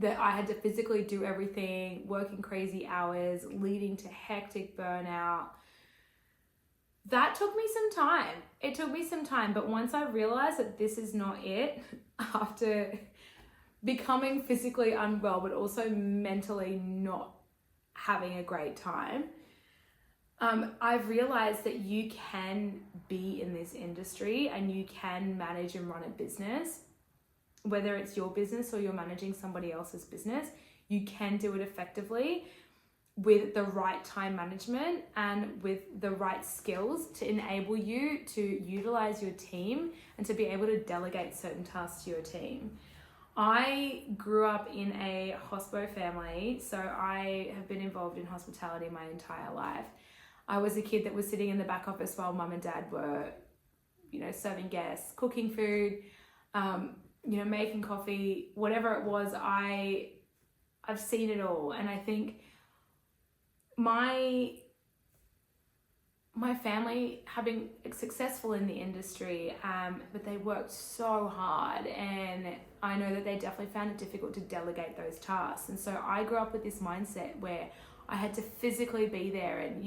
that I had to physically do everything, working crazy hours, leading to hectic burnout. That took me some time. It took me some time, but once I realized that this is not it, after becoming physically unwell, but also mentally not having a great time, I've realized that you can be in this industry and you can manage and run a business, whether it's your business or you're managing somebody else's business. You can do it effectively with the right time management and with the right skills to enable you to utilize your team and to be able to delegate certain tasks to your team. I grew up in a Hospo family, so I have been involved in hospitality my entire life. I was a kid that was sitting in the back office while mum and dad were, serving guests, cooking food, making coffee, whatever it was. I've seen it all, and I think my family have been successful in the industry, but they worked so hard, and I know that they definitely found it difficult to delegate those tasks. And so I grew up with this mindset where I had to physically be there, and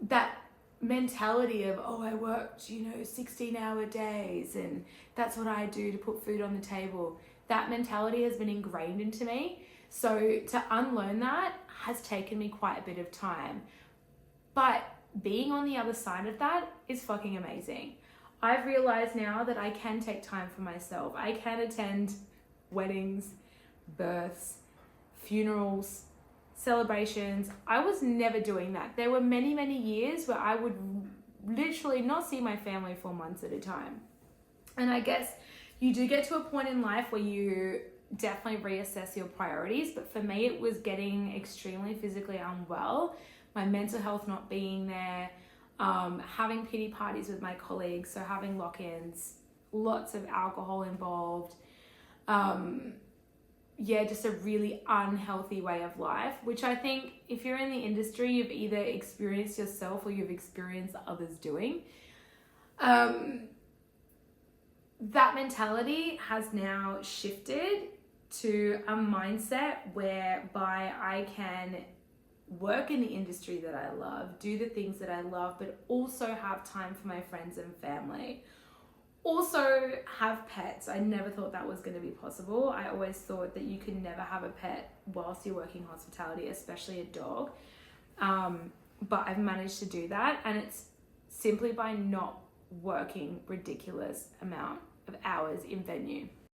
that mentality of, I worked 16-hour days and that's what I do to put food on the table. That mentality has been ingrained into me. So to unlearn that has taken me quite a bit of time. But being on the other side of that is fucking amazing. I've realized now that I can take time for myself. I can attend weddings, births, funerals, celebrations. I was never doing that. There were many, many years where I would literally not see my family for months at a time. And I guess you do get to a point in life where you definitely reassess your priorities. But for me, it was getting extremely physically unwell, my mental health not being there, having pity parties with my colleagues, so having lock-ins, lots of alcohol involved, just a really unhealthy way of life, which I think if you're in the industry, you've either experienced yourself or you've experienced others doing. That mentality has now shifted to a mindset whereby I can work in the industry that I love, do the things that I love, but also have time for my friends and family. Also have pets. I never thought that was going to be possible. I always thought that you could never have a pet whilst you're working hospitality, especially a dog. But I've managed to do that, and it's simply by not working ridiculous amount of hours in venue.